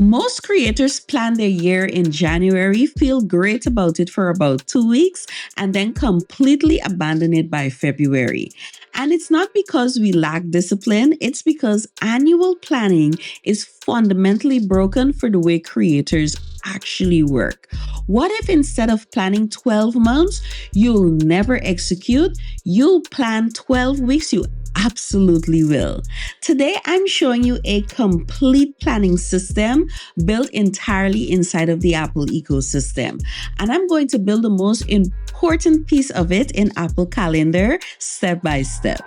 Most creators plan their year in January, feel great about it for about 2 weeks, and then completely abandon it by February. And it's not because we lack discipline, it's because annual planning is fundamentally broken for the way creators actually work. What if instead of planning 12 months, you'll never execute? You'll plan 12 weeks, you absolutely will. Today, I'm showing you a complete planning system built entirely inside of the Apple ecosystem. And I'm going to build the most important piece of it in Apple Calendar step by step.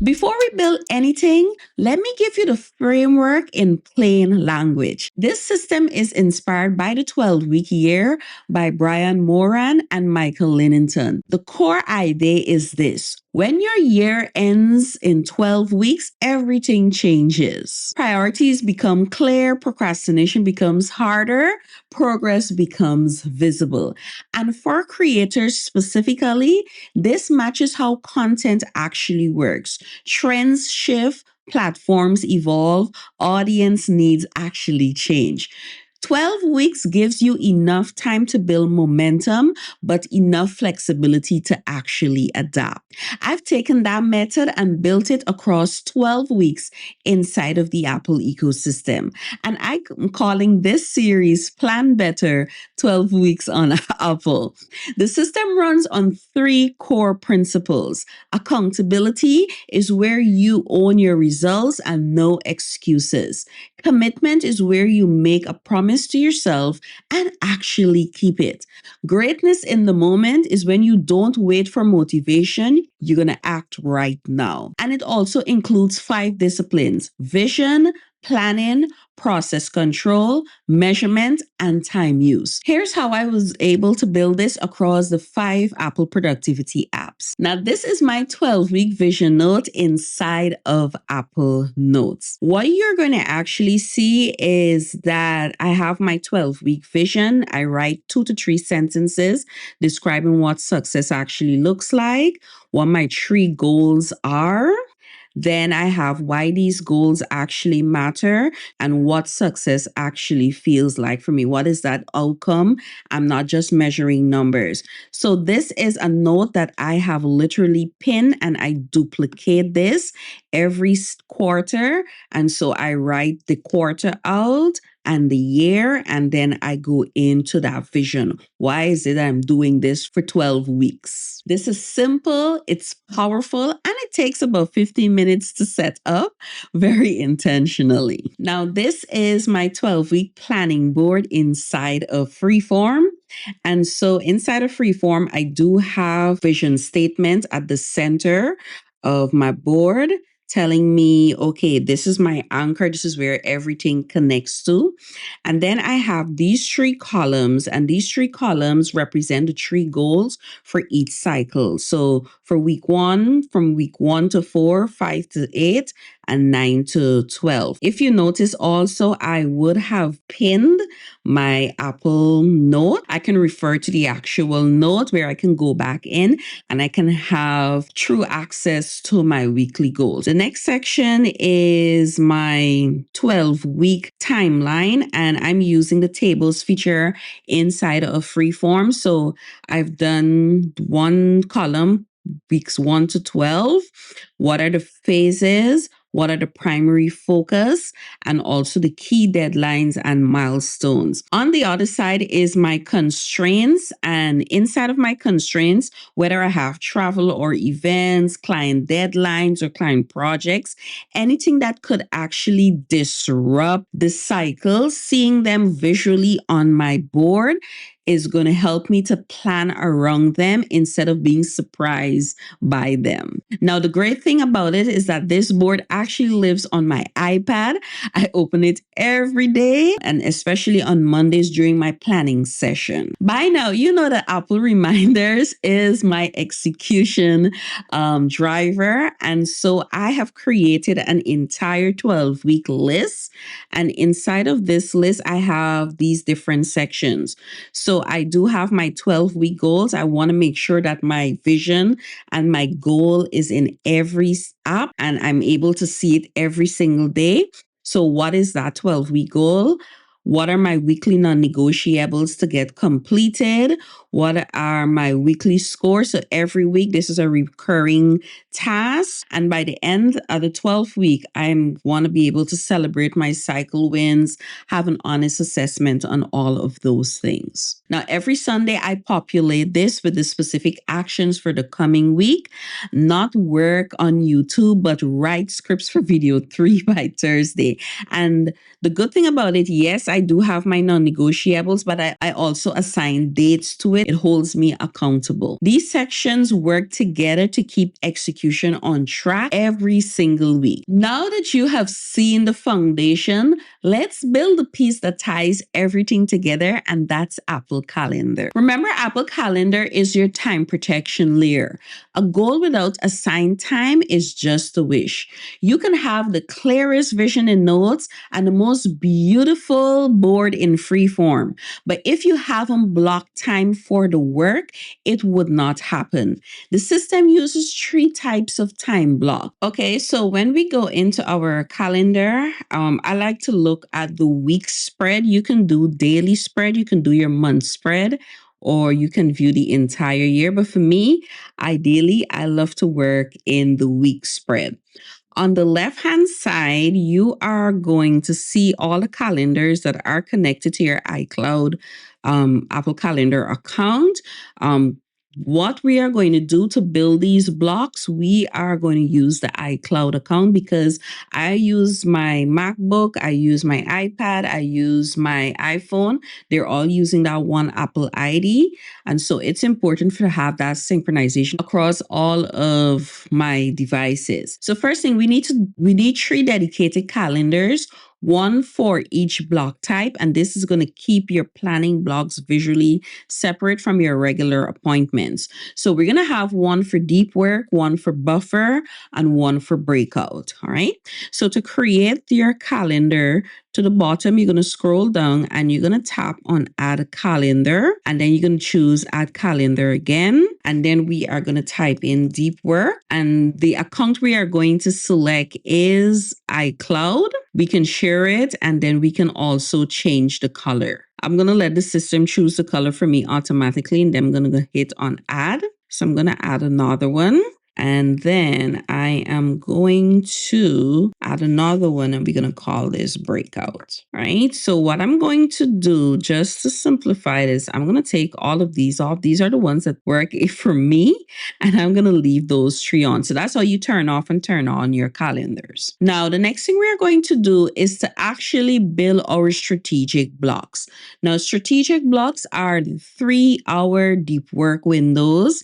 Before we build anything, let me give you the framework in plain language. This system is inspired by the 12-week year by Brian Moran and Michael Linnington. The core idea is this. When your year ends in 12 weeks, everything changes. Priorities become clear, procrastination becomes harder, progress becomes visible. And for creators specifically, this matches how content actually works. Trends shift, platforms evolve, audience needs actually change. 12 weeks gives you enough time to build momentum, but enough flexibility to actually adapt. I've taken that method and built it across 12 weeks inside of the Apple ecosystem. And I'm calling this series Plan Better 12 Weeks on Apple. The system runs on three core principles. Accountability is where you own your results and no excuses. Commitment is where you make a promise to yourself and actually keep it. Greatness in the moment is when you don't wait for motivation, you're going to act right now. And it also includes 5 disciplines: vision, planning, process control, measurement, and time use. Here's how I was able to build this across the 5 Apple productivity apps. Now, this is my 12-week vision note inside of Apple Notes. What you're going to actually see is that I have my 12-week vision. I write 2 to 3 sentences describing what success actually looks like, what my 3 goals are. Then I have why these goals actually matter and what success actually feels like for me. What is that outcome? I'm not just measuring numbers. So this is a note that I have literally pinned, and I duplicate this every quarter. And so I write the quarter out and the year, and then I go into that vision. Why is it I'm doing this for 12 weeks? This is simple, it's powerful, and it takes about 15 minutes to set up very intentionally. Now, this is my 12-week planning board inside of Freeform. And so inside of Freeform, I do have vision statement at the center of my board telling me, okay, this is my anchor. This is where everything connects to. And then I have these 3 columns, and these 3 columns represent the 3 goals for each cycle. So for week 1, from week 1 to 4, 5 to 8, and 9 to 12. If you notice also, I would have pinned my Apple note. I can refer to the actual note where I can go back in and I can have true access to my weekly goals. The next section is my 12-week timeline, and I'm using the tables feature inside of Freeform. So I've done one column, weeks 1 to 12. What are the phases? What are the primary focus, and also the key deadlines and milestones. On the other side is my constraints, and inside of my constraints, whether I have travel or events, client deadlines or client projects, anything that could actually disrupt the cycle, seeing them visually on my board is going to help me to plan around them instead of being surprised by them. Now, the great thing about it is that this board actually lives on my iPad. I open it every day, and especially on Mondays during my planning session. By now, you know that Apple Reminders is my execution driver. And so I have created an entire 12-week list. And inside of this list, I have these different sections. So I do have my 12-week goals. I want to make sure that my vision and my goal is in every app and I'm able to see it every single day. So what is that 12-week goal? What are my weekly non-negotiables to get completed? What are my weekly scores? So every week, this is a recurring task. And by the end of the 12th week, I want to be able to celebrate my cycle wins, have an honest assessment on all of those things. Now, every Sunday, I populate this with the specific actions for the coming week, not work on YouTube, but write scripts for video 3 by Thursday. And the good thing about it, yes, I do have my non-negotiables, but I also assign dates to it. It holds me accountable. These sections work together to keep execution on track every single week. Now that you have seen the foundation, let's build a piece that ties everything together, and that's Apple Calendar. Remember, Apple Calendar is your time protection layer. A goal without assigned time is just a wish. You can have the clearest vision in notes and the most beautiful board in Freeform, but if you haven't blocked time for the work, it would not happen. The system uses 3 types of time block. Okay, so when we go into our calendar, I like to look at the week spread. You can do daily spread, you can do your month spread, or you can view the entire year. But for me, ideally, I love to work in the week spread. On the left-hand side, you are going to see all the calendars that are connected to your iCloud Apple Calendar account. What we are going to do to build these blocks, we are going to use the iCloud account because I use my MacBook, I use my iPad, I use my iPhone. They're all using that one Apple ID. And so it's important to have that synchronization across all of my devices. So first thing, we need 3 dedicated calendars, one for each block type, and this is going to keep your planning blocks visually separate from your regular appointments. So we're going to have one for deep work, one for buffer, and one for breakout. All right. So to create your calendar, to the bottom, you're going to scroll down and you're going to tap on add calendar, and then you're going to choose add calendar again. And then we are going to type in deep work, and the account we are going to select is iCloud. We can share it, and then we can also change the color. I'm going to let the system choose the color for me automatically, and then I'm going to hit on add. So I'm going to add another one. And then I am going to add another one, and we're going to call this breakout, right? So what I'm going to do, just to simplify this, I'm going to take all of these off. These are the ones that work for me, and I'm going to leave those 3 on. So that's how you turn off and turn on your calendars. Now, the next thing we're going to do is to actually build our strategic blocks. Now, strategic blocks are the 3-hour deep work windows.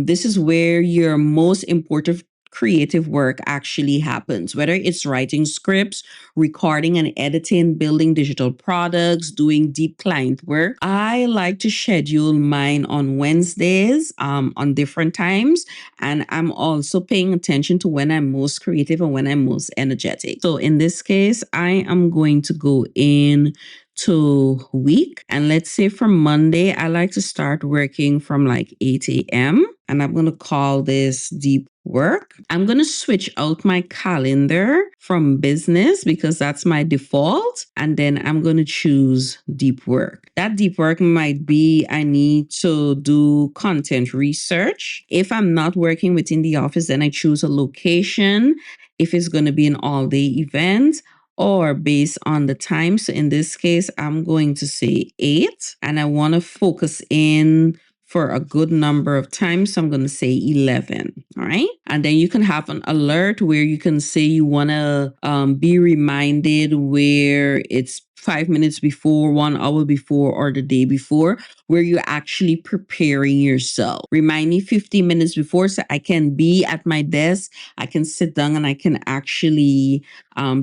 This is where your most important creative work actually happens, whether it's writing scripts, recording and editing, building digital products, doing deep client work. I like to schedule mine on Wednesdays on different times. And I'm also paying attention to when I'm most creative and when I'm most energetic. So in this case, I am going to go in to week. And let's say for Monday, I like to start working from like 8 a.m. And I'm going to call this deep work. I'm going to switch out my calendar from business because that's my default. And then I'm going to choose deep work. That deep work might be I need to do content research. If I'm not working within the office, then I choose a location. If it's going to be an all-day event, or based on the time. So in this case, I'm going to say 8, and I want to focus in for a good number of times. So I'm going to say 11. All right. And then you can have an alert where you can say you want to be reminded where it's 5 minutes before, 1 hour before, or the day before, where you're actually preparing yourself. Remind me 15 minutes before so I can be at my desk, I can sit down, and I can actually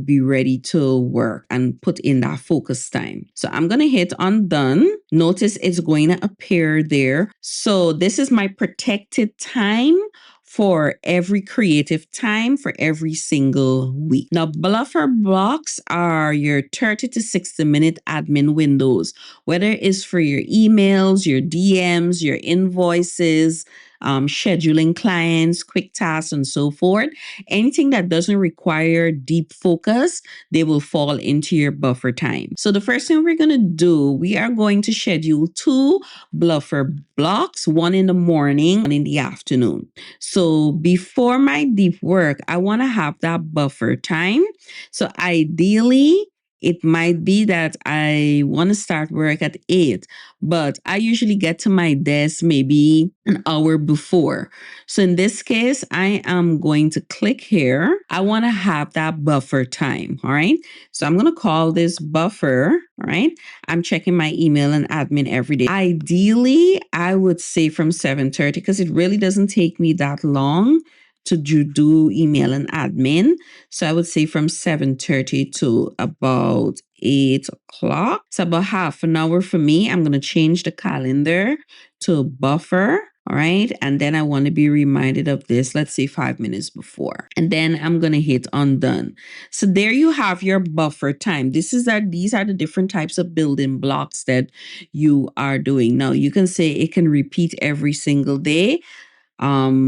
be ready to work and put in that focus time. So I'm going to hit on done. Notice it's going to appear there. So this is my protected time for every creative time for every single week. Now, buffer blocks are your 30 to 60 minute admin windows, whether it's for your emails, your DMs, your invoices, scheduling clients, quick tasks, and so forth. Anything that doesn't require deep focus, they will fall into your buffer time. So the first thing we're going to do, we are going to schedule 2 buffer blocks, one in the morning, one in the afternoon. So before my deep work, I want to have that buffer time. So ideally, it might be that I want to start work at 8, but I usually get to my desk maybe an hour before. So in this case, I am going to click here. I want to have that buffer time. All right. So I'm going to call this buffer. All right. I'm checking my email and admin every day. Ideally, I would say from 7:30 because it really doesn't take me that long to do email and admin. So I would say from 7:30 to about 8 o'clock. It's about half an hour for me. I'm going to change the calendar to buffer. All right. And then I want to be reminded of this, let's say 5 minutes before. And then I'm going to hit undone. So there you have your buffer time. These are the different types of building blocks that you are doing. Now you can say it can repeat every single day.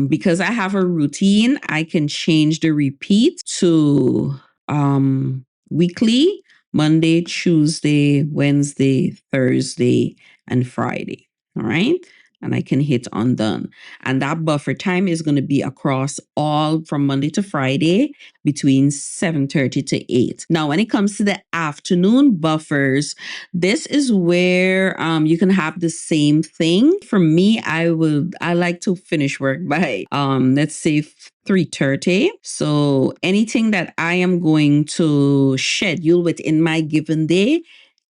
Because I have a routine, I can change the repeat to weekly, Monday, Tuesday, Wednesday, Thursday, and Friday. All right. And I can hit undone. And that buffer time is going to be across all from Monday to Friday between 7:30 to 8. Now, when it comes to the afternoon buffers, this is where you can have the same thing. For me, I like to finish work by let's say 3:30. So anything that I am going to schedule within my given day,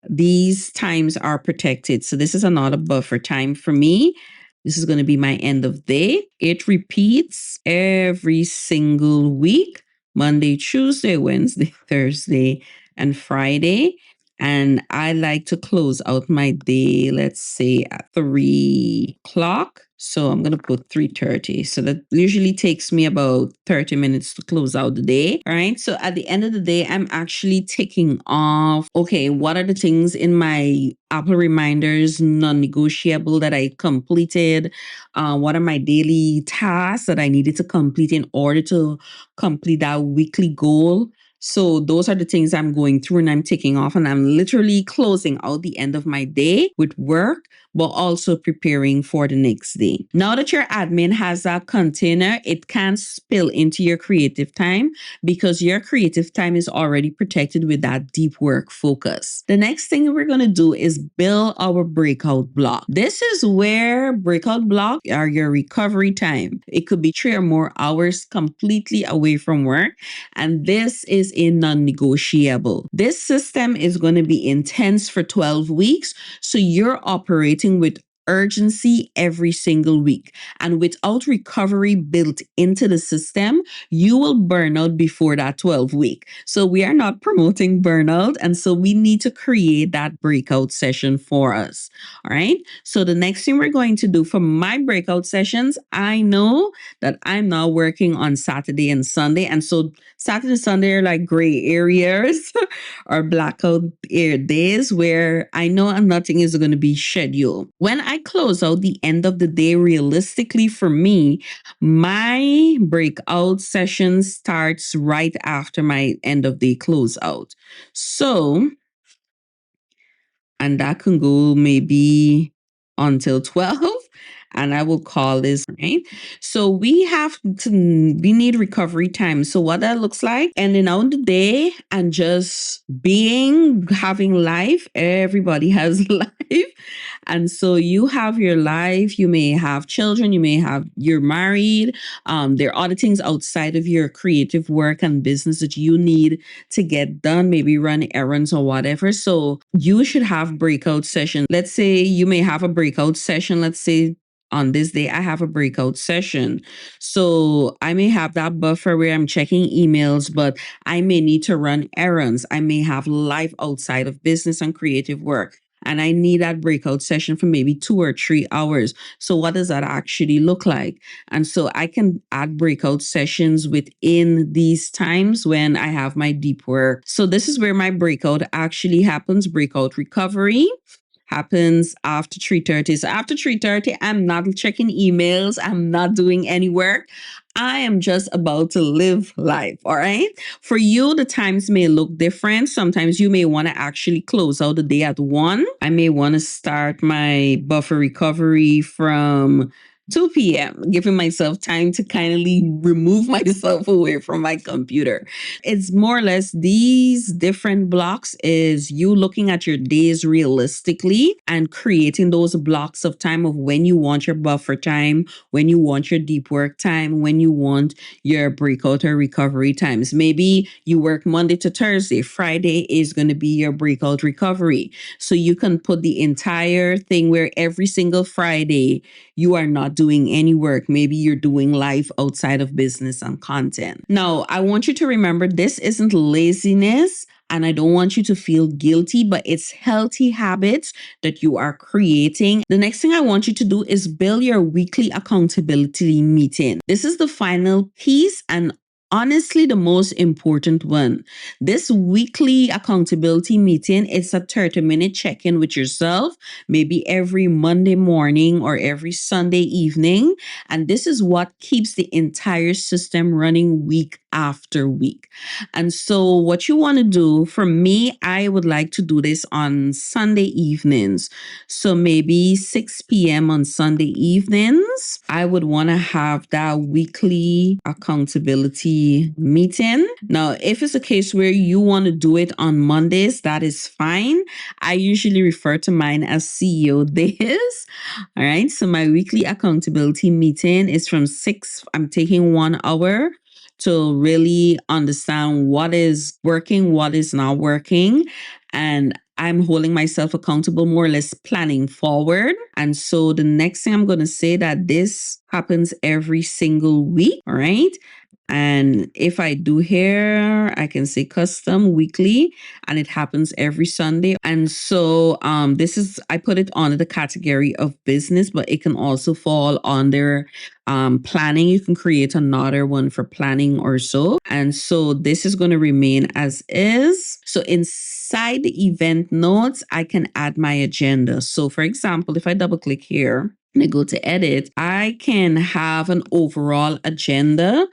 these times are protected. So this is another buffer time for me. This is going to be my end of day. It repeats every single week, Monday, Tuesday, Wednesday, Thursday, and Friday. And I like to close out my day, let's say at 3 o'clock. So I'm going to put 3:30. So that usually takes me about 30 minutes to close out the day. All right. So at the end of the day, I'm actually ticking off, okay, what are the things in my Apple reminders, non-negotiable that I completed? What are my daily tasks that I needed to complete in order to complete that weekly goal? So those are the things I'm going through and I'm taking off, and I'm literally closing out the end of my day with work, but also preparing for the next day. Now that your admin has that container, it can't spill into your creative time because your creative time is already protected with that deep work focus. The next thing we're going to do is build our breakout block. This is where breakout blocks are your recovery time. It could be 3 or more hours completely away from work. And this is a non-negotiable. This system is going to be intense for 12 weeks. So you're operating with urgency every single week. And without recovery built into the system, you will burn out before that 12 week. So we are not promoting burnout. And so we need to create that breakout session for us. All right. So the next thing we're going to do for my breakout sessions, I know that I'm now working on Saturday and Sunday. And so Saturday and Sunday are like gray areas or blackout days where I know nothing is going to be scheduled. When I close out the end of the day, realistically for me, my breakout session starts right after my end of day closeout. So, and that can go maybe until 12. And I will call this, right? So we need recovery time. So what that looks like, ending out the day and just having life. Everybody has life. And so you have your life, you may have children, you're married. There are other things outside of your creative work and business that you need to get done, maybe run errands or whatever. So you should have breakout sessions. Let's say you may have a breakout session. Let's say on this day, I have a breakout session. So I may have that buffer where I'm checking emails, but I may need to run errands. I may have life outside of business and creative work. And I need that breakout session for maybe 2 or 3 hours. So what does that actually look like? And so I can add breakout sessions within these times when I have my deep work. So this is where my breakout actually happens, breakout recovery. happens after 3:30. So after 3:30, I'm not checking emails. I'm not doing any work. I am just about to live life. All right. For you, the times may look different. Sometimes you may want to actually close out the day at 1. I may want to start my buffer recovery from 2 p.m., giving myself time to kindly remove myself away from my computer. It's more or less these different blocks is you looking at your days realistically and creating those blocks of time of when you want your buffer time, when you want your deep work time, when you want your breakout or recovery times. Maybe you work Monday to Thursday. Friday is going to be your breakout recovery. So you can put the entire thing where every single Friday you are not doing any work. Maybe you're doing life outside of business and content. Now, I want you to remember this isn't laziness. And I don't want you to feel guilty, but it's healthy habits that you are creating. The next thing I want you to do is build your weekly accountability meeting. This is the final piece and honestly the most important one. This weekly accountability meeting is a 30-minute check-in with yourself, maybe every Monday morning or every Sunday evening. And this is what keeps the entire system running week after week. And so what you want to do, for me, I would like to do this on Sunday evenings. So maybe 6 p.m. on Sunday evenings, I would want to have that weekly accountability meeting. Now, if it's a case where you want to do it on Mondays, that is fine. I usually refer to mine as CEO days. All right. So my weekly accountability meeting is from 6. I'm taking 1 hour to really understand what is working, what is not working. And I'm holding myself accountable, more or less planning forward. And so the next thing I'm going to say that this happens every single week. All right. And if I do here, I can say custom weekly and it happens every Sunday. And so this is, I put it under the category of business, but it can also fall under planning. You can create another one for planning or so. And so this is going to remain as is. So inside the event notes, I can add my agenda. So for example, if I double click here and I go to edit, I can have an overall agenda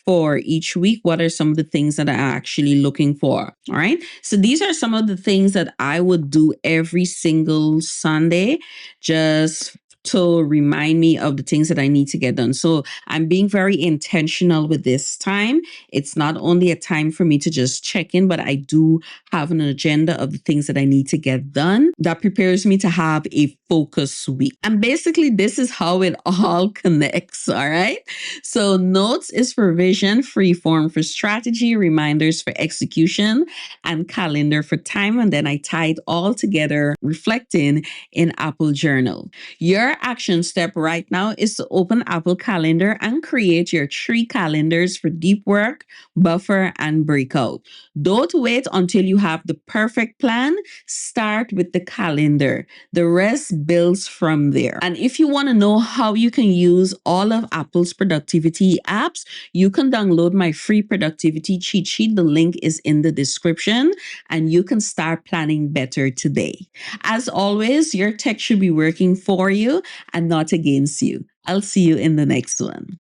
for each week. What are some of the things that I'm actually looking for? All right. So these are some of the things that I would do every single Sunday just to remind me of the things that I need to get done. So I'm being very intentional with this time. It's not only a time for me to just check in, but I do have an agenda of the things that I need to get done that prepares me to have a focus week. And basically, this is how it all connects. All right. So notes is for vision, freeform for strategy, reminders for execution, and calendar for time. And then I tie it all together, reflecting in Apple Journal. Your action step right now is to open Apple Calendar and create your 3 calendars for deep work, buffer, and breakout. Don't wait until you have the perfect plan. Start with the calendar. The rest builds from there. And if you want to know how you can use all of Apple's productivity apps, you can download my free productivity cheat sheet. The link is in the description, and you can start planning better today. As always, your tech should be working for you and not against you. I'll see you in the next one.